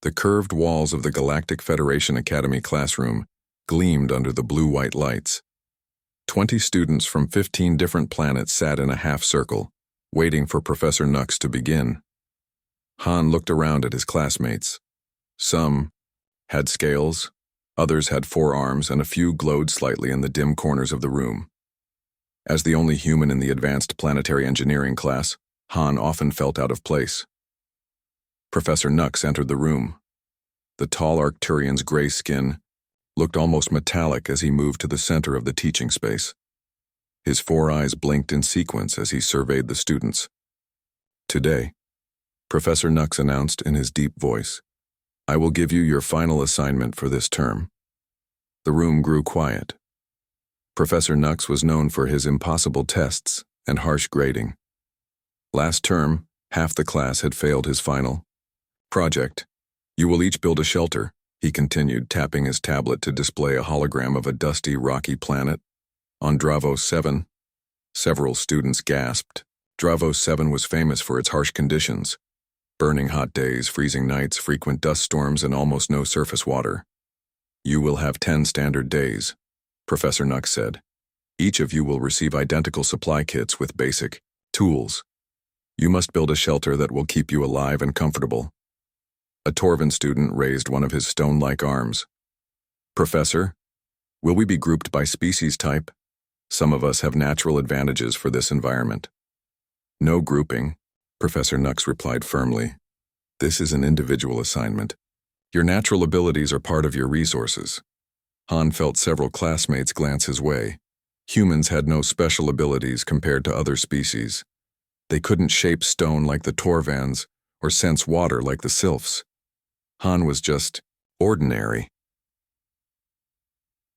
The curved walls of the Galactic Federation Academy classroom gleamed under the blue-white lights. 20 students from 15 different planets sat in a half-circle, waiting for Professor Nux to begin. Han looked around at his classmates. Some had scales, others had forearms, and a few glowed slightly in the dim corners of the room. As the only human in the advanced planetary engineering class, Han often felt out of place. Professor Nux entered the room. The tall Arcturian's gray skin looked almost metallic as he moved to the center of the teaching space. His four eyes blinked in sequence as he surveyed the students. "Today," Professor Nux announced in his deep voice, "I will give you your final assignment for this term." The room grew quiet. Professor Nux was known for his impossible tests and harsh grading. Last term, half the class had failed his final project. "You will each build a shelter," he continued, tapping his tablet to display a hologram of a dusty, rocky planet. "On Dravos 7, several students gasped. Dravos 7 was famous for its harsh conditions: burning hot days, freezing nights, frequent dust storms, and almost no surface water. "You will have 10 standard days," Professor Nux said. "Each of you will receive identical supply kits with basic tools. You must build a shelter that will keep you alive and comfortable." A Torvan student raised one of his stone-like arms. "Professor, will we be grouped by species type? Some of us have natural advantages for this environment." "No grouping," Professor Nux replied firmly. "This is an individual assignment. Your natural abilities are part of your resources." Han felt several classmates glance his way. Humans had no special abilities compared to other species. They couldn't shape stone like the Torvans or sense water like the Sylphs. Han was just ordinary.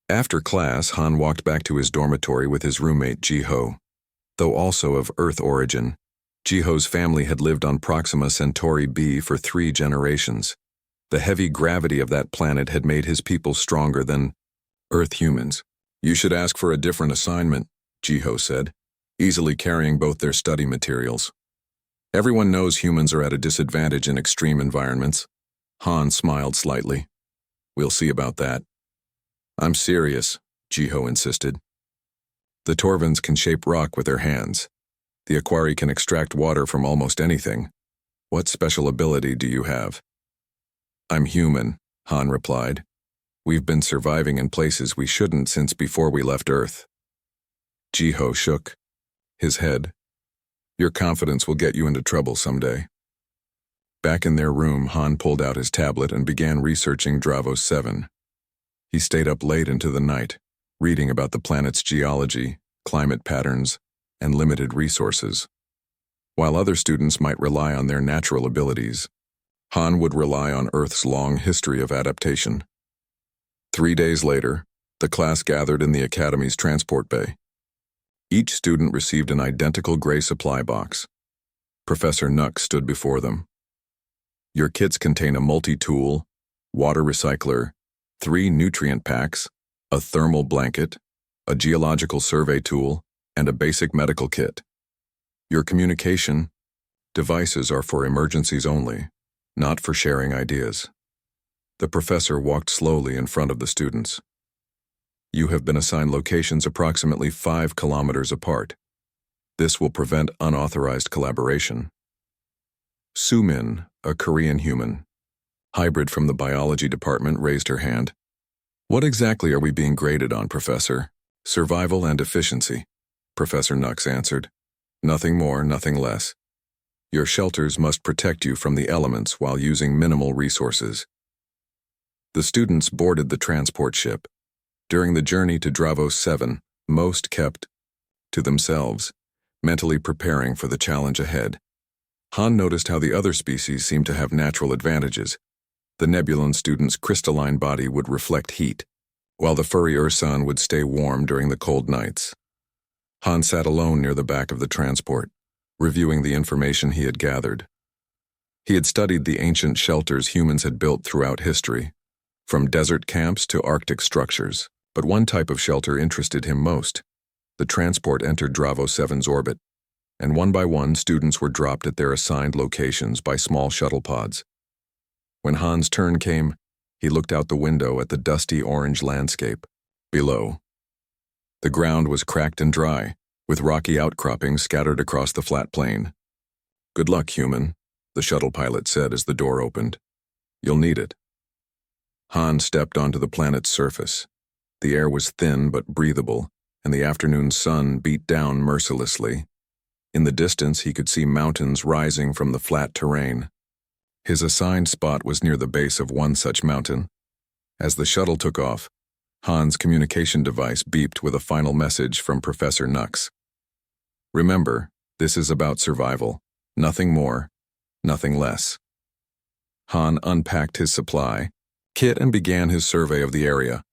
After class, Han walked back to his dormitory with his roommate Jiho. Though also of Earth origin, Jiho's family had lived on Proxima Centauri b for 3 generations. The heavy gravity of that planet had made his people stronger than Earth humans. "You should ask for a different assignment," Jiho said, easily carrying both their study materials. "Everyone knows humans are at a disadvantage in extreme environments." Han smiled slightly. "We'll see about that." "I'm serious," Jiho insisted. "The Torvans can shape rock with their hands. The Aquari can extract water from almost anything. What special ability do you have?" "I'm human," Han replied. "We've been surviving in places we shouldn't since before we left Earth." Jiho shook his head. "Your confidence will get you into trouble someday." Back in their room, Han pulled out his tablet and began researching Dravos 7. He stayed up late into the night, reading about the planet's geology, climate patterns, and limited resources. While other students might rely on their natural abilities, Han would rely on Earth's long history of adaptation. 3 days later, the class gathered in the Academy's transport bay. Each student received an identical gray supply box. Professor Nux stood before them. "Your kits contain a multi-tool, water recycler, 3 nutrient packs, a thermal blanket, a geological survey tool, and a basic medical kit. Your communication devices are for emergencies only, not for sharing ideas." The professor walked slowly in front of the students. "You have been assigned locations approximately 5 kilometers apart. This will prevent unauthorized collaboration." Sumin, a Korean human, hybrid from the biology department, raised her hand. "What exactly are we being graded on, Professor?" "Survival and efficiency," Professor Nux answered. "Nothing more, nothing less. Your shelters must protect you from the elements while using minimal resources." The students boarded the transport ship. During the journey to Dravos 7, most kept to themselves, mentally preparing for the challenge ahead. Han noticed how the other species seemed to have natural advantages. The Nebulan student's crystalline body would reflect heat, while the furry Ursan would stay warm during the cold nights. Han sat alone near the back of the transport, reviewing the information he had gathered. He had studied the ancient shelters humans had built throughout history, from desert camps to Arctic structures, but one type of shelter interested him most. The transport entered Dravos 7's orbit, and one by one students were dropped at their assigned locations by small shuttle pods. When Han's turn came, he looked out the window at the dusty orange landscape. Below, the ground was cracked and dry, with rocky outcroppings scattered across the flat plain. "Good luck, human," the shuttle pilot said as the door opened. "You'll need it." Han stepped onto the planet's surface. The air was thin but breathable, and the afternoon sun beat down mercilessly. In the distance, he could see mountains rising from the flat terrain. His assigned spot was near the base of one such mountain. As the shuttle took off, Han's communication device beeped with a final message from Professor Nux. "Remember, this is about survival. Nothing more, nothing less." Han unpacked his supply kit and began his survey of the area.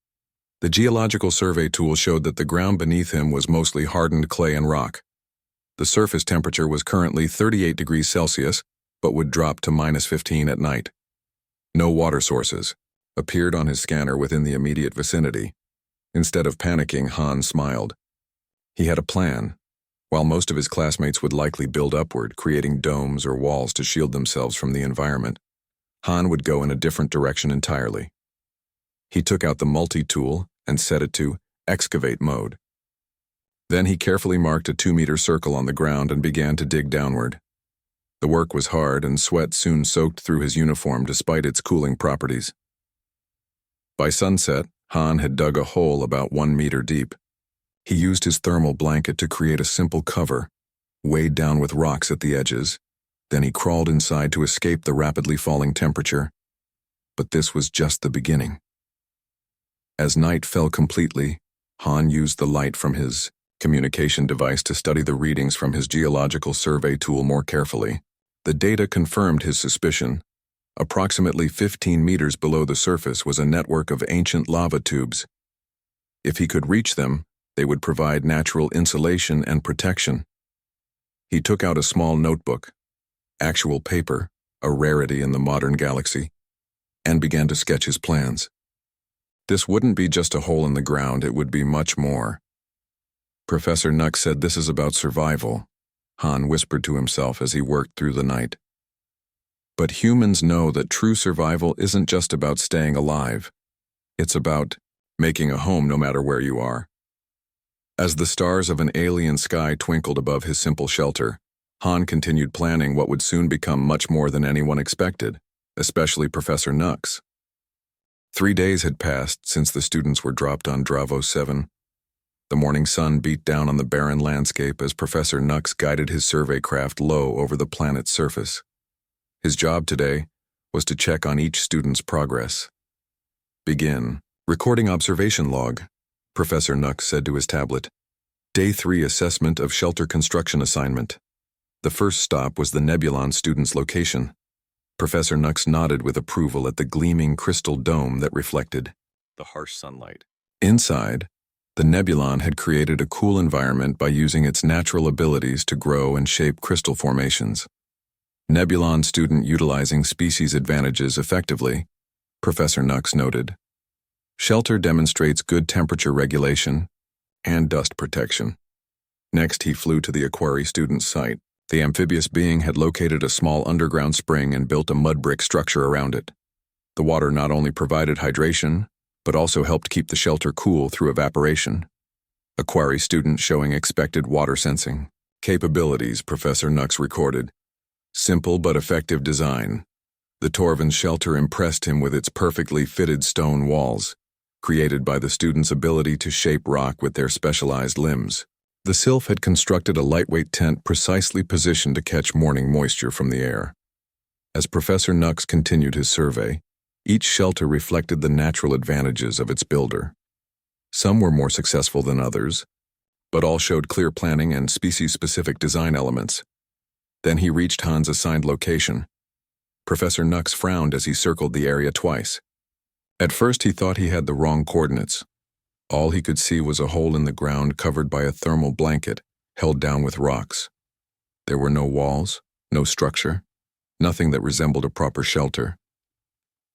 The geological survey tool showed that the ground beneath him was mostly hardened clay and rock. The surface temperature was currently 38 degrees Celsius, but would drop to -15 at night. No water sources appeared on his scanner within the immediate vicinity. Instead of panicking, Han smiled. He had a plan. While most of his classmates would likely build upward, creating domes or walls to shield themselves from the environment, Han would go in a different direction entirely. He took out the multi-tool and set it to excavate mode. Then he carefully marked a 2-meter circle on the ground and began to dig downward. The work was hard, and sweat soon soaked through his uniform despite its cooling properties. By sunset, Han had dug a hole about 1 meter deep. He used his thermal blanket to create a simple cover, weighed down with rocks at the edges. Then he crawled inside to escape the rapidly falling temperature. But this was just the beginning. As night fell completely, Han used the light from his communication device to study the readings from his geological survey tool more carefully. The data confirmed his suspicion. Approximately 15 meters below the surface was a network of ancient lava tubes. If he could reach them, they would provide natural insulation and protection. He took out a small notebook, actual paper, a rarity in the modern galaxy, and began to sketch his plans. This wouldn't be just a hole in the ground, it would be much more. Professor Nux said this is about survival, Han whispered to himself as he worked through the night. But humans know that true survival isn't just about staying alive. It's about making a home no matter where you are. As the stars of an alien sky twinkled above his simple shelter, Han continued planning what would soon become much more than anyone expected, especially Professor Nux. 3 days had passed since the students were dropped on Dravo 7. The morning sun beat down on the barren landscape as Professor Nux guided his survey craft low over the planet's surface. His job today was to check on each student's progress. "Begin. Recording observation log," Professor Nux said to his tablet. "Day 3 assessment of shelter construction assignment." The first stop was the Nebulon student's location. Professor Nux nodded with approval at the gleaming crystal dome that reflected the harsh sunlight. Inside, the Nebulon had created a cool environment by using its natural abilities to grow and shape crystal formations. Nebulon student utilizing species advantages effectively, Professor Nux noted. Shelter demonstrates good temperature regulation and dust protection. Next, he flew to the Aquari student's site. The amphibious being had located a small underground spring and built a mud brick structure around it. The water not only provided hydration, but also helped keep the shelter cool through evaporation. Aquari student showing expected water sensing capabilities, Professor Nux recorded. Simple but effective design. The Torvin's shelter impressed him with its perfectly fitted stone walls, created by the students' ability to shape rock with their specialized limbs. The Sylph had constructed a lightweight tent precisely positioned to catch morning moisture from the air. As Professor Nux continued his survey, each shelter reflected the natural advantages of its builder. Some were more successful than others, but all showed clear planning and species-specific design elements. Then he reached Han's assigned location. Professor Nux frowned as he circled the area twice. At first he thought he had the wrong coordinates. All he could see was a hole in the ground covered by a thermal blanket, held down with rocks. There were no walls, no structure, nothing that resembled a proper shelter.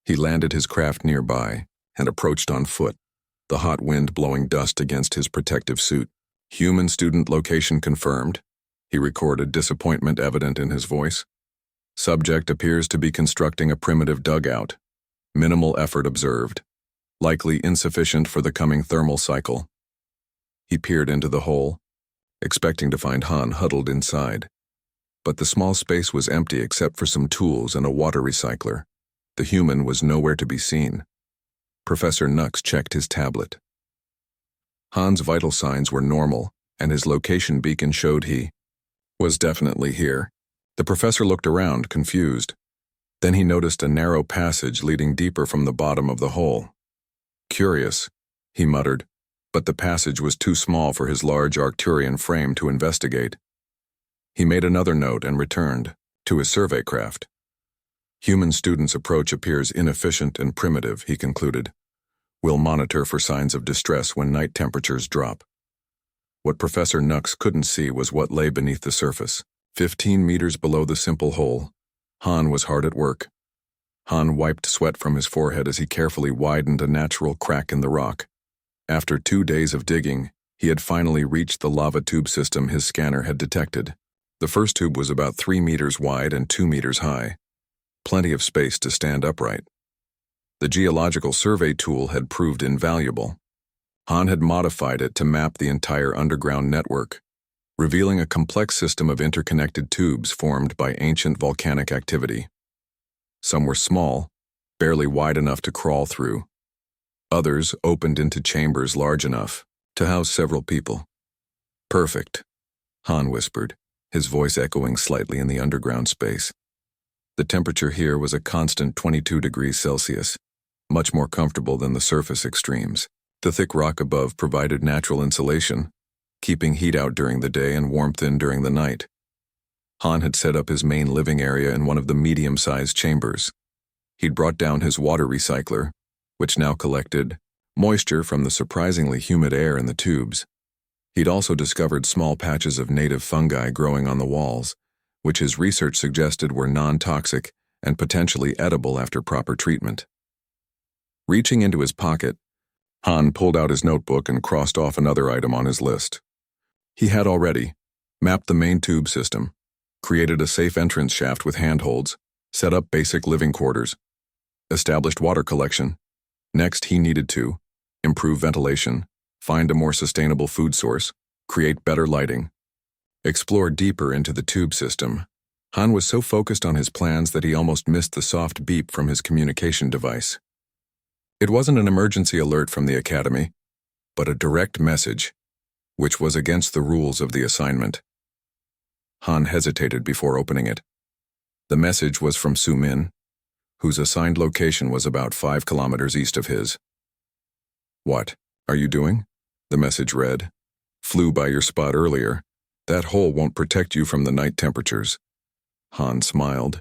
He landed his craft nearby and approached on foot, the hot wind blowing dust against his protective suit. Human student location confirmed. He recorded disappointment evident in his voice. Subject appears to be constructing a primitive dugout. Minimal effort observed, likely insufficient for the coming thermal cycle. He peered into the hole, expecting to find Han huddled inside. But the small space was empty except for some tools and a water recycler. The human was nowhere to be seen. Professor Nux checked his tablet. Han's vital signs were normal, and his location beacon showed he was definitely here. The professor looked around, confused. Then he noticed a narrow passage leading deeper from the bottom of the hole. Curious, he muttered, but the passage was too small for his large Arcturian frame to investigate. He made another note and returned to his survey craft. Human student's approach appears inefficient and primitive, he concluded. We'll monitor for signs of distress when night temperatures drop. What Professor Nux couldn't see was what lay beneath the surface. 15 meters below the simple hole, Han was hard at work. Han wiped sweat from his forehead as he carefully widened a natural crack in the rock. After 2 days of digging, he had finally reached the lava tube system his scanner had detected. The first tube was about 3 meters wide and 2 meters high. Plenty of space to stand upright. The geological survey tool had proved invaluable. Han had modified it to map the entire underground network, revealing a complex system of interconnected tubes formed by ancient volcanic activity. Some were small, barely wide enough to crawl through. Others opened into chambers large enough to house several people. Perfect, Han whispered, his voice echoing slightly in the underground space. The temperature here was a constant 22 degrees Celsius, much more comfortable than the surface extremes. The thick rock above provided natural insulation, keeping heat out during the day and warmth in during the night. Han had set up his main living area in one of the medium-sized chambers. He'd brought down his water recycler, which now collected moisture from the surprisingly humid air in the tubes. He'd also discovered small patches of native fungi growing on the walls, which his research suggested were non-toxic and potentially edible after proper treatment. Reaching into his pocket, Han pulled out his notebook and crossed off another item on his list. He had already mapped the main tube system, created a safe entrance shaft with handholds, set up basic living quarters, established water collection. Next, he needed to improve ventilation, find a more sustainable food source, create better lighting, explore deeper into the tube system. Han was so focused on his plans that he almost missed the soft beep from his communication device. It wasn't an emergency alert from the Academy, but a direct message, which was against the rules of the assignment. Han hesitated before opening it. The message was from Su Min, whose assigned location was about 5 kilometers east of his. "What are you doing?" the message read. "Flew by your spot earlier. That hole won't protect you from the night temperatures." Han smiled.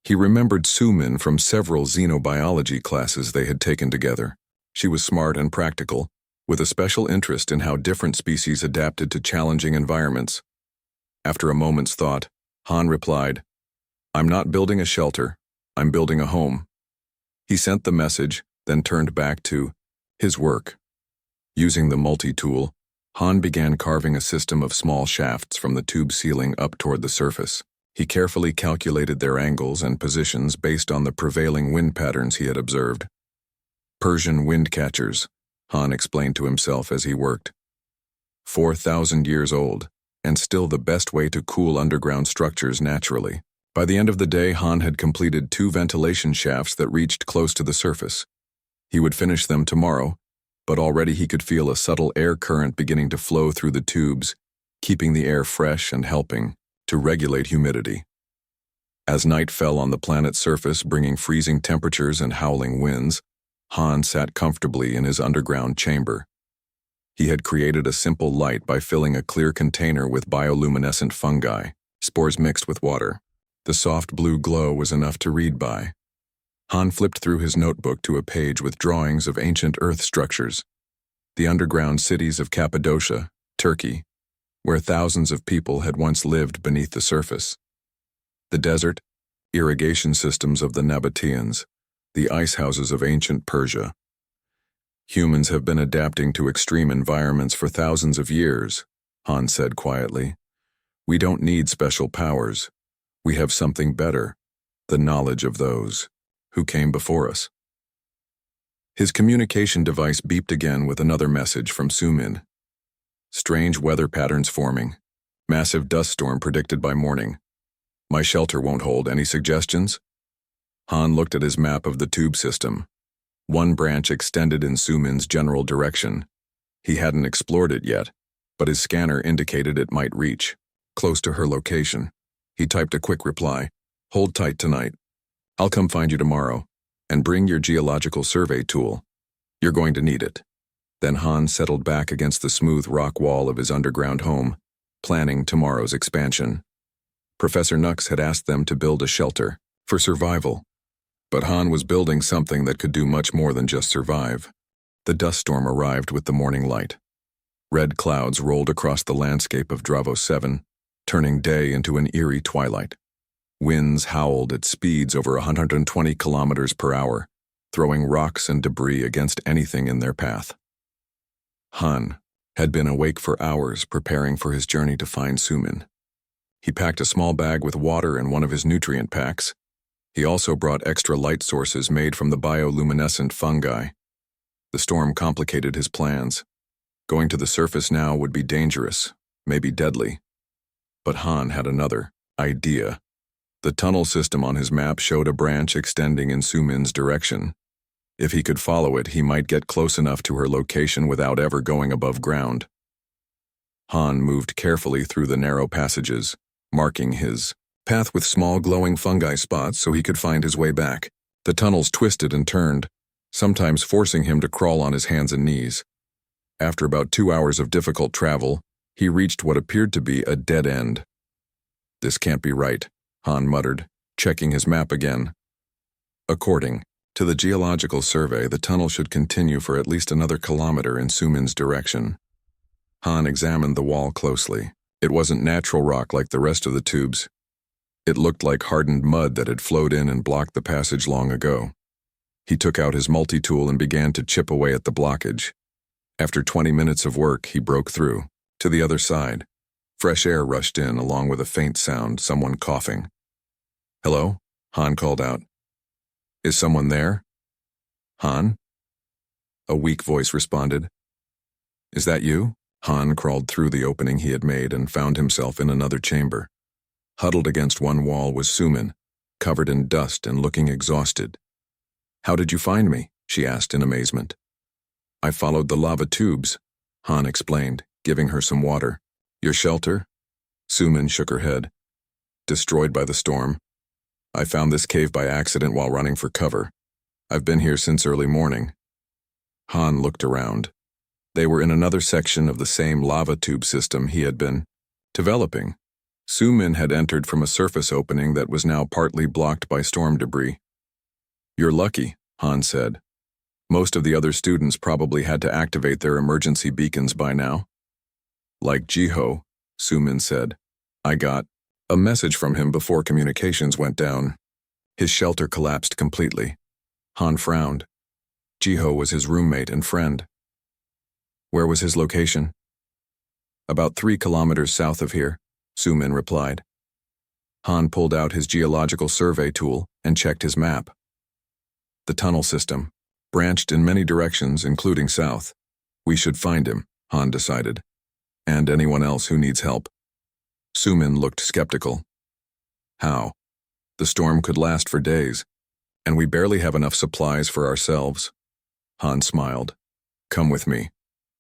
He remembered Su Min from several xenobiology classes they had taken together. She was smart and practical, with a special interest in how different species adapted to challenging environments. After a moment's thought, Han replied, "I'm not building a shelter, I'm building a home." He sent the message, then turned back to his work. Using the multi-tool, Han began carving a system of small shafts from the tube ceiling up toward the surface. He carefully calculated their angles and positions based on the prevailing wind patterns he had observed. Persian wind catchers, Han explained to himself as he worked. 4,000 years old, and still the best way to cool underground structures naturally. By the end of the day, Han had completed 2 ventilation shafts that reached close to the surface. He would finish them tomorrow, but already he could feel a subtle air current beginning to flow through the tubes, keeping the air fresh and helping to regulate humidity. As night fell on the planet's surface, bringing freezing temperatures and howling winds, Han sat comfortably in his underground chamber. He had created a simple light by filling a clear container with bioluminescent fungi, spores mixed with water. The soft blue glow was enough to read by. Han flipped through his notebook to a page with drawings of ancient Earth structures, the underground cities of Cappadocia, Turkey, where thousands of people had once lived beneath the surface. The desert, irrigation systems of the Nabateans, the ice houses of ancient Persia. Humans have been adapting to extreme environments for thousands of years, Han said quietly. We don't need special powers. We have something better, the knowledge of those who came before us. His communication device beeped again with another message from Sumin. Strange weather patterns forming. Massive dust storm predicted by morning. My shelter won't hold. Any suggestions? Han looked at his map of the tube system. One branch extended in Sumin's general direction. He hadn't explored it yet, but his scanner indicated it might reach, close to her location. He typed a quick reply. Hold tight tonight. I'll come find you tomorrow. And bring your geological survey tool. You're going to need it. Then Han settled back against the smooth rock wall of his underground home, planning tomorrow's expansion. Professor Nux had asked them to build a shelter for survival, but Han was building something that could do much more than just survive. The dust storm arrived with the morning light. Red clouds rolled across the landscape of Dravo 7, turning day into an eerie twilight. Winds howled at speeds over 120 kilometers per hour, throwing rocks and debris against anything in their path. Han had been awake for hours preparing for his journey to find Sumin. He packed a small bag with water and one of his nutrient packs. He also brought extra light sources made from the bioluminescent fungi. The storm complicated his plans. Going to the surface now would be dangerous, maybe deadly. But Han had another idea. The tunnel system on his map showed a branch extending in Sumin's direction. If he could follow it, he might get close enough to her location without ever going above ground. Han moved carefully through the narrow passages, marking his path with small glowing fungi spots so he could find his way back. The tunnels twisted and turned, sometimes forcing him to crawl on his hands and knees. After about 2 hours of difficult travel, he reached what appeared to be a dead end. This can't be right, Han muttered, checking his map again. According to the geological survey, the tunnel should continue for at least another kilometer in Sumin's direction. Han examined the wall closely. It wasn't natural rock like the rest of the tubes. It looked like hardened mud that had flowed in and blocked the passage long ago. He took out his multi-tool and began to chip away at the blockage. After 20 minutes of work, he broke through to the other side. Fresh air rushed in along with a faint sound, someone coughing. Hello? Han called out. Is someone there? Han? A weak voice responded. Is that you? Han crawled through the opening he had made and found himself in another chamber. Huddled against one wall was Sumin, covered in dust and looking exhausted. How did you find me? She asked in amazement. I followed the lava tubes, Han explained, giving her some water. Your shelter? Sumin shook her head. Destroyed by the storm. I found this cave by accident while running for cover. I've been here since early morning. Han looked around. They were in another section of the same lava tube system he had been developing. Sumin had entered from a surface opening that was now partly blocked by storm debris. You're lucky, Han said. Most of the other students probably had to activate their emergency beacons by now. Like Jiho, Sumin said. I got a message from him before communications went down. His shelter collapsed completely. Han frowned. Jiho was his roommate and friend. Where was his location? About 3 kilometers south of here, Sumin replied. Han pulled out his geological survey tool and checked his map. The tunnel system branched in many directions, including south. We should find him, Han decided. And anyone else who needs help. Sumin looked skeptical. How? The storm could last for days, and we barely have enough supplies for ourselves. Han smiled. Come with me.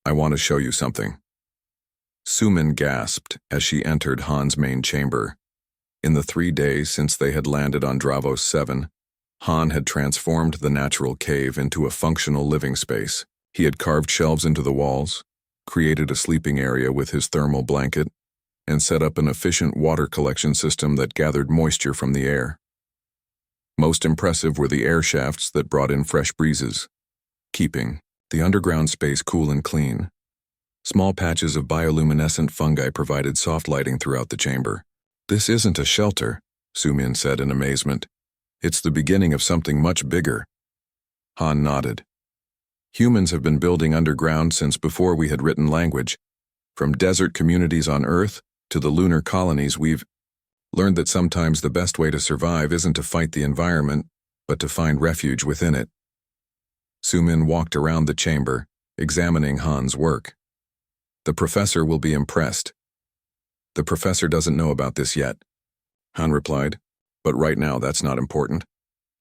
I want to show you something. Sumin gasped as she entered Han's main chamber. In the 3 days since they had landed on Dravo 7, Han had transformed the natural cave into a functional living space. He had carved shelves into the walls, created a sleeping area with his thermal blanket, and set up an efficient water collection system that gathered moisture from the air. Most impressive were the air shafts that brought in fresh breezes, keeping the underground space cool and clean. Small patches of bioluminescent fungi provided soft lighting throughout the chamber. This isn't a shelter, Sumin said in amazement. It's the beginning of something much bigger. Han nodded. Humans have been building underground since before we had written language. From desert communities on Earth to the lunar colonies we've... learned that sometimes the best way to survive isn't to fight the environment, but to find refuge within it. Sumin walked around the chamber, examining Han's work. The professor will be impressed. The professor doesn't know about this yet, Han replied, but right now that's not important.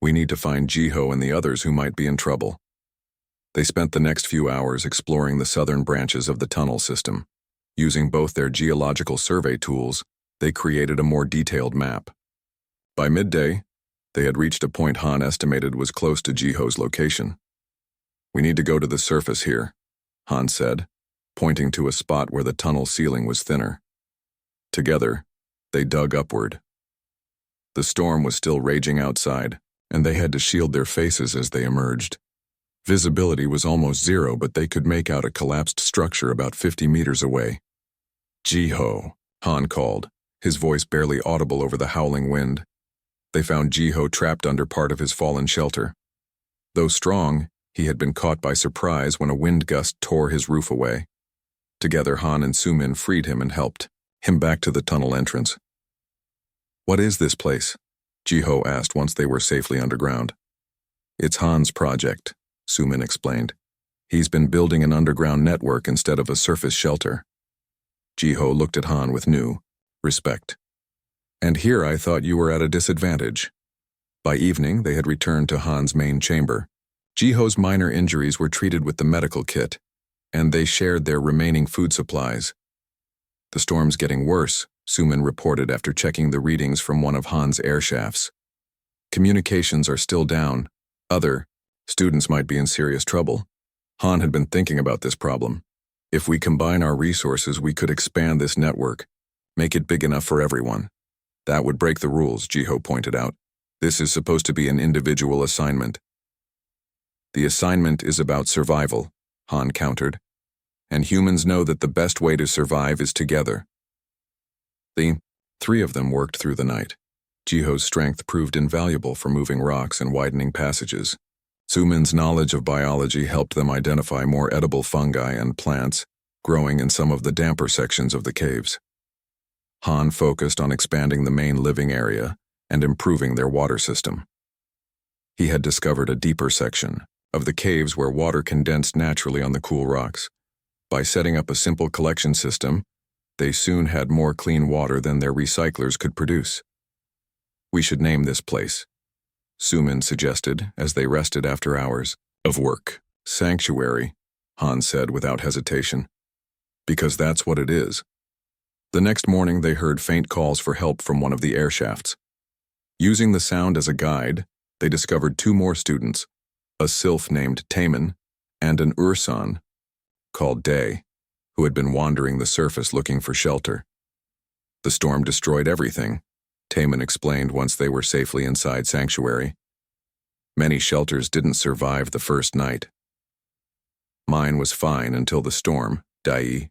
We need to find Jiho and the others who might be in trouble. They spent the next few hours exploring the southern branches of the tunnel system. Using both their geological survey tools, they created a more detailed map. By midday, they had reached a point Han estimated was close to Jiho's location. We need to go to the surface here, Han said, pointing to a spot where the tunnel ceiling was thinner. Together, they dug upward. The storm was still raging outside, and they had to shield their faces as they emerged. Visibility was almost zero, but they could make out a collapsed structure about 50 meters away. Jiho, Han called, his voice barely audible over the howling wind. They found Jiho trapped under part of his fallen shelter. Though strong, he had been caught by surprise when a wind gust tore his roof away. Together, Han and Sumin freed him and helped him back to the tunnel entrance. What is this place? Jiho asked once they were safely underground. It's Han's project, Sumin explained. He's been building an underground network instead of a surface shelter. Jiho looked at Han with new respect. And here I thought you were at a disadvantage. By evening, they had returned to Han's main chamber. Jiho's minor injuries were treated with the medical kit, and they shared their remaining food supplies. The storm's getting worse, Sumin reported after checking the readings from one of Han's air shafts. Communications are still down. Other students might be in serious trouble. Han had been thinking about this problem. If we combine our resources, we could expand this network, make it big enough for everyone. That would break the rules, Jiho pointed out. This is supposed to be an individual assignment. The assignment is about survival, Han countered. And humans know that the best way to survive is together. The three of them worked through the night. Jiho's strength proved invaluable for moving rocks and widening passages. Sumin's knowledge of biology helped them identify more edible fungi and plants growing in some of the damper sections of the caves. Han focused on expanding the main living area and improving their water system. He had discovered a deeper section of the caves where water condensed naturally on the cool rocks. By setting up a simple collection system, they soon had more clean water than their recyclers could produce. We should name this place, Sumin suggested as they rested after hours of work. Sanctuary, Han said without hesitation. Because that's what it is. The next morning they heard faint calls for help from one of the air shafts. Using the sound as a guide, they discovered two more students, a sylph named Taemin and an Urson called Day, who had been wandering the surface looking for shelter. The storm destroyed everything, Taemin explained once they were safely inside Sanctuary. Many shelters didn't survive the first night. Mine was fine until the storm, Dai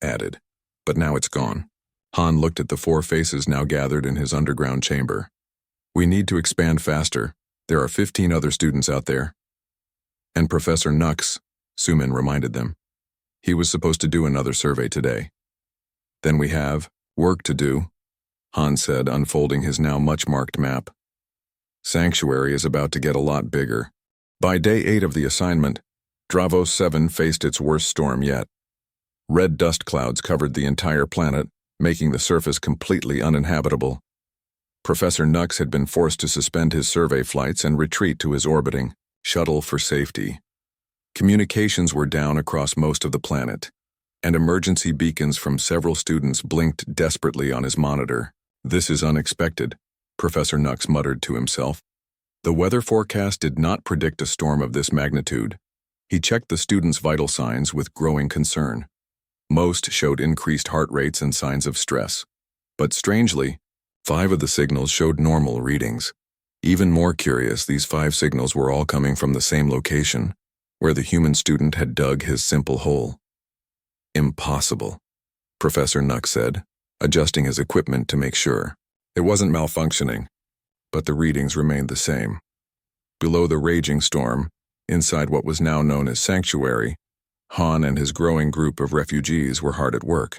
added, but now it's gone. Han looked at the four faces now gathered in his underground chamber. We need to expand faster. There are 15 other students out there. And Professor Nux, Sumin reminded them. He was supposed to do another survey today. Then we have work to do, Han said, unfolding his now much-marked map. Sanctuary is about to get a lot bigger. By day 8 of the assignment, Dravos 7 faced its worst storm yet. Red dust clouds covered the entire planet, making the surface completely uninhabitable. Professor Nux had been forced to suspend his survey flights and retreat to his orbiting shuttle for safety. Communications were down across most of the planet, and emergency beacons from several students blinked desperately on his monitor. This is unexpected, Professor Nux muttered to himself. The weather forecast did not predict a storm of this magnitude. He checked the students' vital signs with growing concern. Most showed increased heart rates and signs of stress. But strangely, 5 of the signals showed normal readings. Even more curious, these 5 signals were all coming from the same location, where the human student had dug his simple hole. Impossible, Professor Nux said, adjusting his equipment to make sure. It wasn't malfunctioning, but the readings remained the same. Below the raging storm, inside what was now known as Sanctuary, Han and his growing group of refugees were hard at work.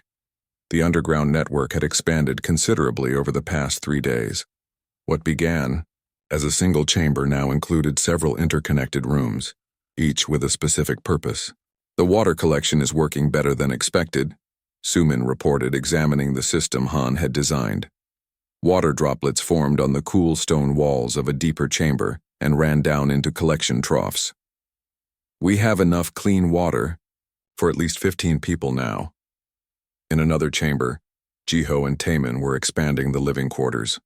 The underground network had expanded considerably over the past 3 days. What began as a single chamber now included several interconnected rooms, each with a specific purpose. The water collection is working better than expected, Sumin reported, examining the system Han had designed. Water droplets formed on the cool stone walls of a deeper chamber and ran down into collection troughs. We have enough clean water for at least 15 people now. In another chamber, Jiho and Taemin were expanding the living quarters.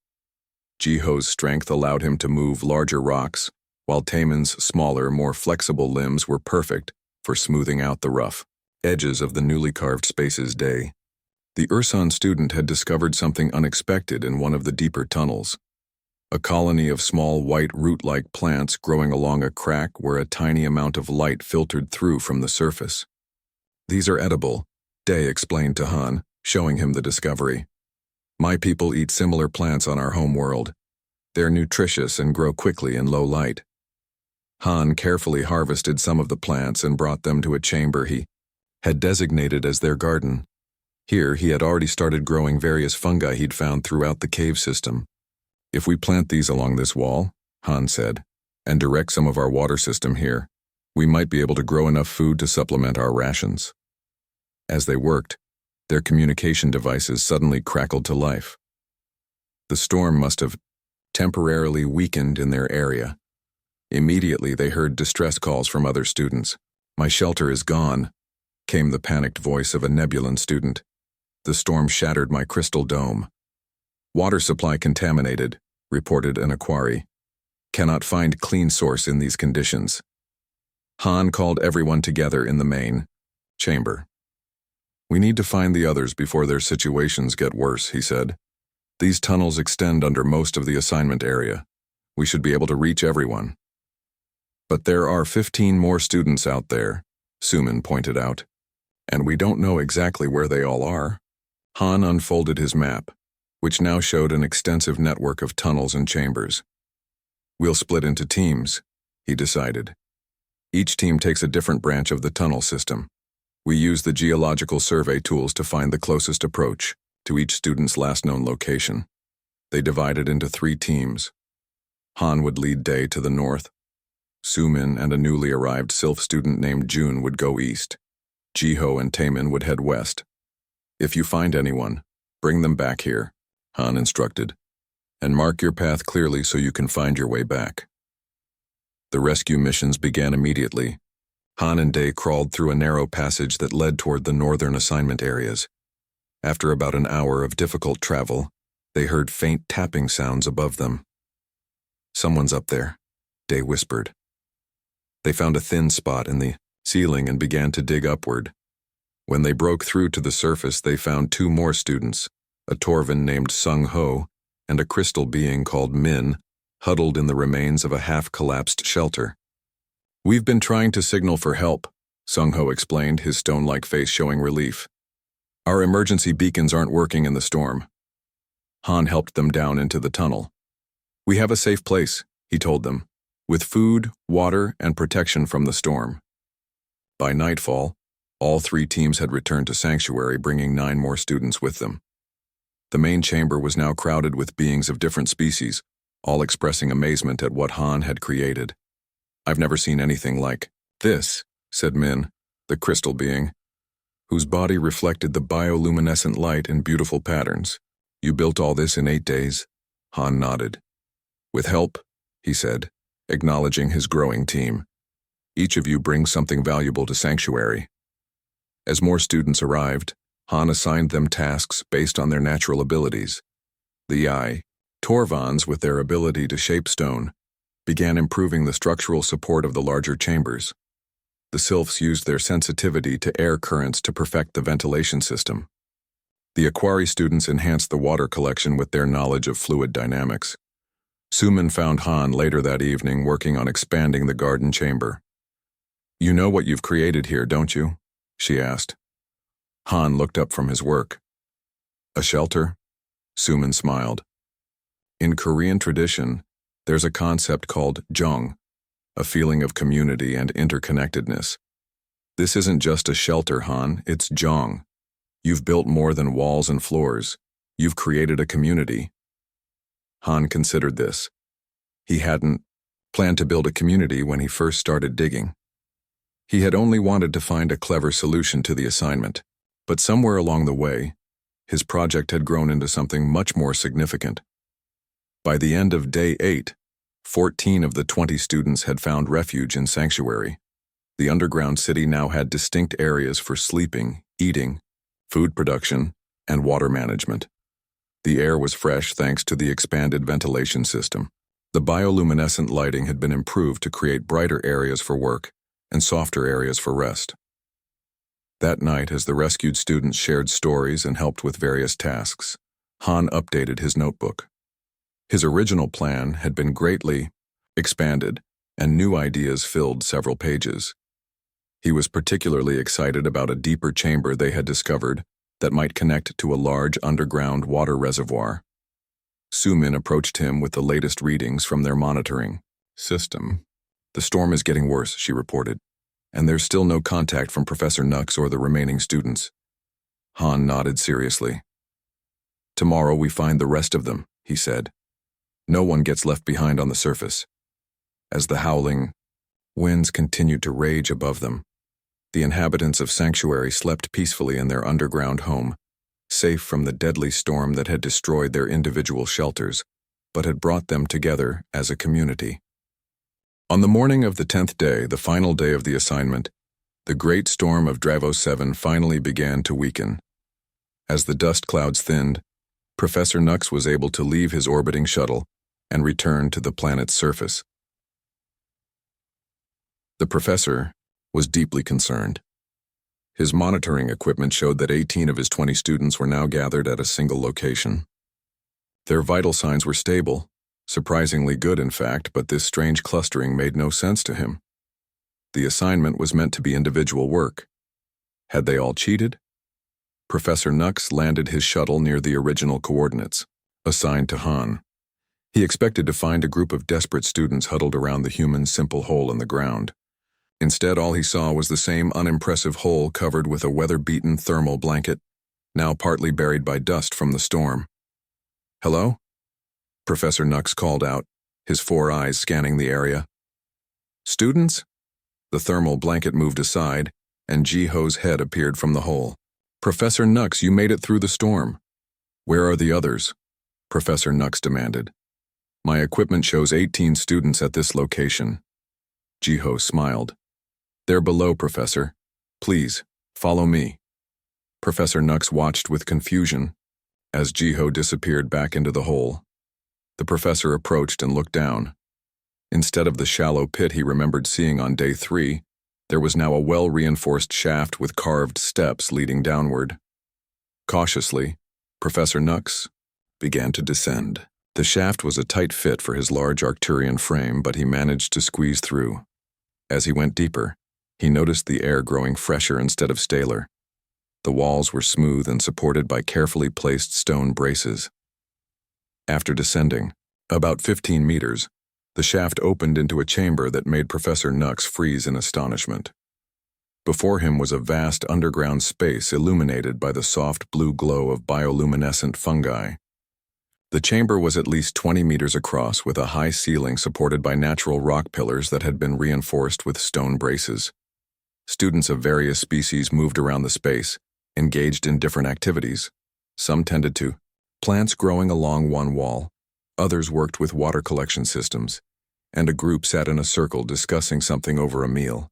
Jiho's strength allowed him to move larger rocks, while Taemin's smaller, more flexible limbs were perfect for smoothing out the rough edges of the newly carved spaces. The Ursan student had discovered something unexpected in one of the deeper tunnels. A colony of small white root-like plants growing along a crack where a tiny amount of light filtered through from the surface. These are edible, Day explained to Han, showing him the discovery. My people eat similar plants on our home world. They're nutritious and grow quickly in low light. Han carefully harvested some of the plants and brought them to a chamber he had designated as their garden. Here he had already started growing various fungi he'd found throughout the cave system. If we plant these along this wall, Han said, and direct some of our water system here, we might be able to grow enough food to supplement our rations. As they worked, their communication devices suddenly crackled to life. The storm must have temporarily weakened in their area. Immediately they heard distress calls from other students. My shelter is gone, came the panicked voice of a Nebulan student. The storm shattered my crystal dome. Water supply contaminated, reported an Aquari. Cannot find clean source in these conditions. Han called everyone together in the main chamber. We need to find the others before their situations get worse, he said. These tunnels extend under most of the assignment area. We should be able to reach everyone. But there are 15 more students out there, Sumin pointed out, and we don't know exactly where they all are. Han unfolded his map, which now showed an extensive network of tunnels and chambers. We'll split into teams, he decided. Each team takes a different branch of the tunnel system. We use the geological survey tools to find the closest approach to each student's last known location. They divided into 3 teams. Han would lead Day to the north. Sumin and a newly arrived Sylph student named June would go east. Jiho and Taemin would head west. If you find anyone, bring them back here, Han instructed, and mark your path clearly so you can find your way back. The rescue missions began immediately. Han and Day crawled through a narrow passage that led toward the northern assignment areas. After about an hour of difficult travel, they heard faint tapping sounds above them. Someone's up there, Day whispered. They found a thin spot in the ceiling and began to dig upward. When they broke through to the surface, they found 2 more students, a Torvin named Sung Ho and a crystal being called Min, huddled in the remains of a half-collapsed shelter. We've been trying to signal for help, Sung Ho explained, his stone-like face showing relief. Our emergency beacons aren't working in the storm. Han helped them down into the tunnel. We have a safe place, he told them, with food, water, and protection from the storm. By nightfall, all 3 teams had returned to Sanctuary, bringing 9 more students with them. The main chamber was now crowded with beings of different species, all expressing amazement at what Han had created. I've never seen anything like this, said Min, the crystal being, whose body reflected the bioluminescent light in beautiful patterns. You built all this in 8 days? Han nodded. With help, he said, acknowledging his growing team. Each of you brings something valuable to Sanctuary. As more students arrived, Han assigned them tasks based on their natural abilities. The Torvans, with their ability to shape stone, began improving the structural support of the larger chambers. The Sylphs used their sensitivity to air currents to perfect the ventilation system. The Aquari students enhanced the water collection with their knowledge of fluid dynamics. Sumin found Han later that evening working on expanding the garden chamber. You know what you've created here, don't you? She asked. Han looked up from his work. A shelter? Sumin smiled. In Korean tradition, there's a concept called jong, a feeling of community and interconnectedness. This isn't just a shelter, Han, it's jong. You've built more than walls and floors. You've created a community. Han considered this. He hadn't planned to build a community when he first started digging. He had only wanted to find a clever solution to the assignment, but somewhere along the way, his project had grown into something much more significant. By the end of day 8, 14 of the 20 students had found refuge in Sanctuary. The underground city now had distinct areas for sleeping, eating, food production, and water management. The air was fresh thanks to the expanded ventilation system. The bioluminescent lighting had been improved to create brighter areas for work and softer areas for rest. That night, as the rescued students shared stories and helped with various tasks, Han updated his notebook. His original plan had been greatly expanded, and new ideas filled several pages. He was particularly excited about a deeper chamber they had discovered that might connect to a large underground water reservoir. Sumin approached him with the latest readings from their monitoring system. "The storm is getting worse," she reported, "and there's still no contact from Professor Nux or the remaining students." Han nodded seriously. "Tomorrow we find the rest of them," he said. "No one gets left behind on the surface." As the howling winds continued to rage above them, the inhabitants of Sanctuary slept peacefully in their underground home, safe from the deadly storm that had destroyed their individual shelters, but had brought them together as a community. On the morning of the 10th day, the final day of the assignment, the great storm of Dravo 7 finally began to weaken. As the dust clouds thinned, Professor Nux was able to leave his orbiting shuttle and return to the planet's surface. The professor was deeply concerned. His monitoring equipment showed that 18 of his 20 students were now gathered at a single location. Their vital signs were stable, surprisingly good in fact, but this strange clustering made no sense to him. The assignment was meant to be individual work. Had they all cheated? Professor Nux landed his shuttle near the original coordinates, assigned to Han. He expected to find a group of desperate students huddled around the human simple hole in the ground. Instead, all he saw was the same unimpressive hole covered with a weather-beaten thermal blanket, now partly buried by dust from the storm. "Hello?" Professor Nux called out, his 4 eyes scanning the area. "Students?" The thermal blanket moved aside, and Ji-Ho's head appeared from the hole. "Professor Nux, you made it through the storm." "Where are the others?" Professor Nux demanded. "My equipment shows 18 students at this location." Ji-Ho smiled. "They're below, Professor. Please, follow me." Professor Nux watched with confusion as Ji-Ho disappeared back into the hole. The professor approached and looked down. Instead of the shallow pit he remembered seeing on day 3, there was now a well-reinforced shaft with carved steps leading downward. Cautiously, Professor Nux began to descend. The shaft was a tight fit for his large Arcturian frame, but he managed to squeeze through. As he went deeper, he noticed the air growing fresher instead of staler. The walls were smooth and supported by carefully placed stone braces. After descending about 15 meters, the shaft opened into a chamber that made Professor Nux freeze in astonishment. Before him was a vast underground space illuminated by the soft blue glow of bioluminescent fungi. The chamber was at least 20 meters across, with a high ceiling supported by natural rock pillars that had been reinforced with stone braces. Students of various species moved around the space, engaged in different activities. Some tended to plants growing along one wall, others worked with water collection systems, and a group sat in a circle discussing something over a meal.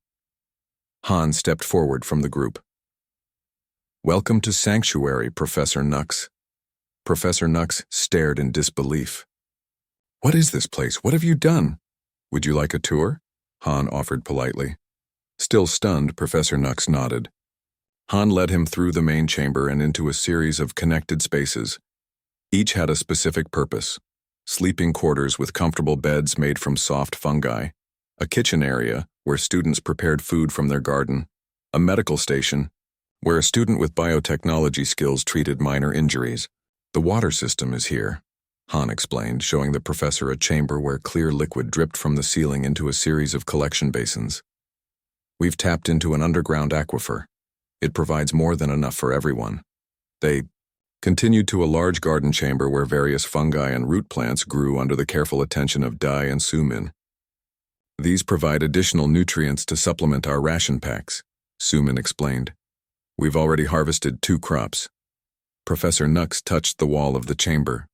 Han stepped forward from the group. "Welcome to Sanctuary, Professor Nux." Professor Nux stared in disbelief. "What is this place? What have you done?" "Would you like a tour?" Han offered politely. Still stunned, Professor Nux nodded. Han led him through the main chamber and into a series of connected spaces. Each had a specific purpose: sleeping quarters with comfortable beds made from soft fungi, a kitchen area where students prepared food from their garden, a medical station where a student with biotechnology skills treated minor injuries. "The water system is here," Han explained, showing the professor a chamber where clear liquid dripped from the ceiling into a series of collection basins. "We've tapped into an underground aquifer. It provides more than enough for everyone." They continued to a large garden chamber where various fungi and root plants grew under the careful attention of Dai and Sumin. These provide additional nutrients to supplement our ration packs, Sumin explained. We've already harvested 2 crops. Professor Nux touched the wall of the chamber.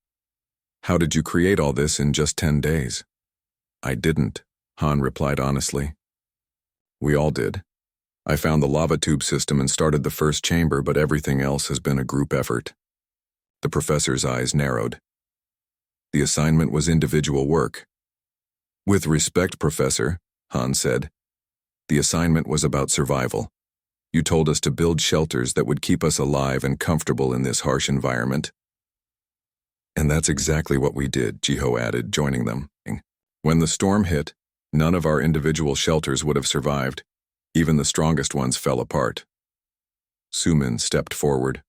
How did you create all this in just 10 days? I didn't, Han replied honestly. We all did. I found the lava tube system and started the first chamber, but everything else has been a group effort. The professor's eyes narrowed. The assignment was individual work. With respect, Professor, Han said. The assignment was about survival. You told us to build shelters that would keep us alive and comfortable in this harsh environment. And that's exactly what we did, Jiho added, joining them. When the storm hit, none of our individual shelters would have survived. Even the strongest ones fell apart. Sumin stepped forward.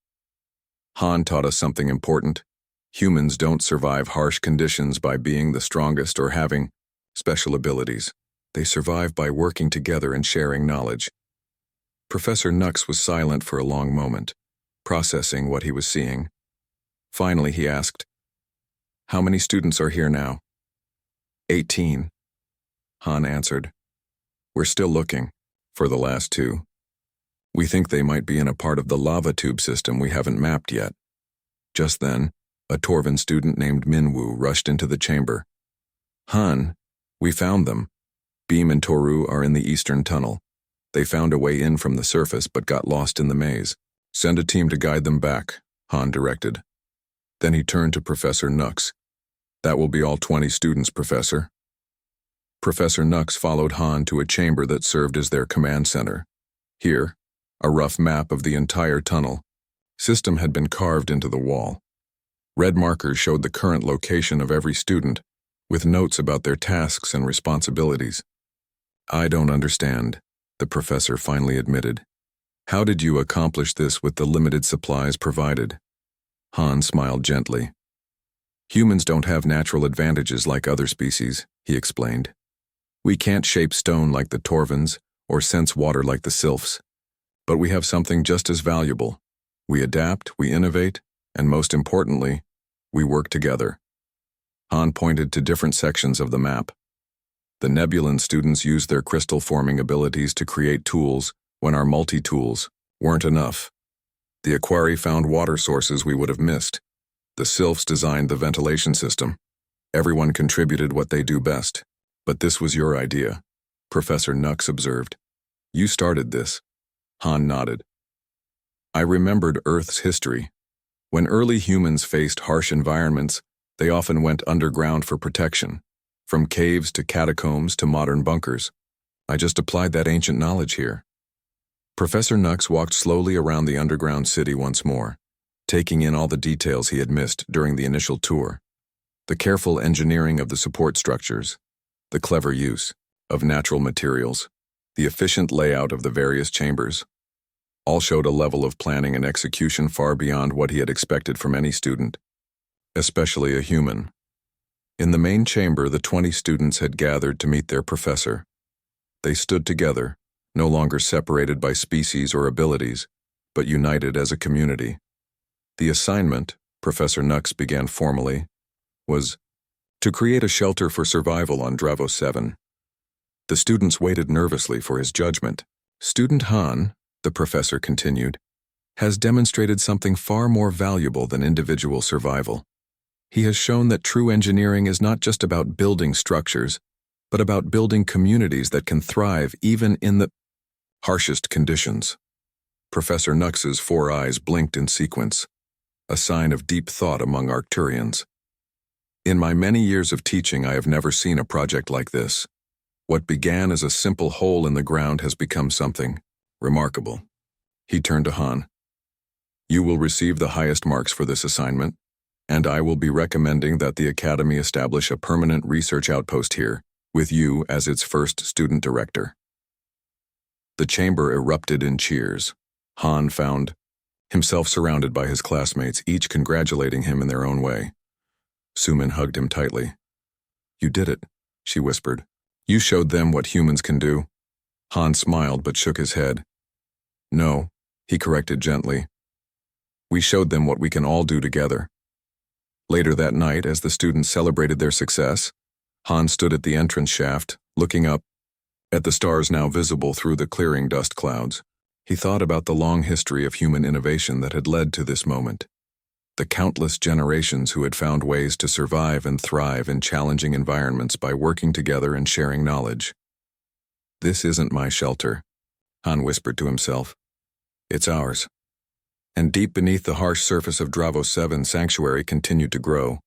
Han taught us something important. Humans don't survive harsh conditions by being the strongest or having special abilities. They survive by working together and sharing knowledge. Professor Nux was silent for a long moment, processing what he was seeing. Finally, he asked, How many students are here now? 18. Han answered. We're still looking for the last 2. We think they might be in a part of the lava tube system we haven't mapped yet. Just then, a Torvan student named Minwoo rushed into the chamber. Han, we found them. Beam and Toru are in the eastern tunnel. They found a way in from the surface but got lost in the maze. Send a team to guide them back, Han directed. Then he turned to Professor Nux. That will be all 20 students, Professor. Professor Nux followed Han to a chamber that served as their command center. Here, a rough map of the entire tunnel system had been carved into the wall. Red markers showed the current location of every student, with notes about their tasks and responsibilities. I don't understand, the professor finally admitted. How did you accomplish this with the limited supplies provided? Han smiled gently. Humans don't have natural advantages like other species, he explained. We can't shape stone like the Torvans or sense water like the Sylphs. But we have something just as valuable. We adapt, we innovate, and most importantly, we work together. Han pointed to different sections of the map. The Nebulan students used their crystal-forming abilities to create tools when our multi-tools weren't enough. The Aquari found water sources we would have missed. The Sylphs designed the ventilation system. Everyone contributed what they do best. But this was your idea, Professor Nux observed. You started this. Han nodded. I remembered Earth's history. When early humans faced harsh environments, they often went underground for protection, from caves to catacombs to modern bunkers. I just applied that ancient knowledge here. Professor Nux walked slowly around the underground city once more, taking in all the details he had missed during the initial tour. The careful engineering of the support structures, the clever use of natural materials, the efficient layout of the various chambers, all showed a level of planning and execution far beyond what he had expected from any student, especially a human. In the main chamber, the 20 students had gathered to meet their professor. They stood together, no longer separated by species or abilities, but united as a community. The assignment, Professor Nux began formally, was to create a shelter for survival on Dravo 7. The students waited nervously for his judgment. Student Han, the professor continued, has demonstrated something far more valuable than individual survival. He has shown that true engineering is not just about building structures, but about building communities that can thrive even in the harshest conditions. Professor Nux's 4 eyes blinked in sequence, a sign of deep thought among Arcturians. In my many years of teaching, I have never seen a project like this. What began as a simple hole in the ground has become something remarkable. He turned to Han. You will receive the highest marks for this assignment, and I will be recommending that the Academy establish a permanent research outpost here, with you as its first student director. The chamber erupted in cheers. Han found himself surrounded by his classmates, each congratulating him in their own way. Sumin hugged him tightly. You did it, she whispered. You showed them what humans can do. Han smiled but shook his head. No, he corrected gently. We showed them what we can all do together. Later that night, as the students celebrated their success, Han stood at the entrance shaft, looking up at the stars now visible through the clearing dust clouds. He thought about the long history of human innovation that had led to this moment. The countless generations who had found ways to survive and thrive in challenging environments by working together and sharing knowledge. "This isn't my shelter," Han whispered to himself. "It's ours." And deep beneath the harsh surface of Dravo 7, sanctuary continued to grow.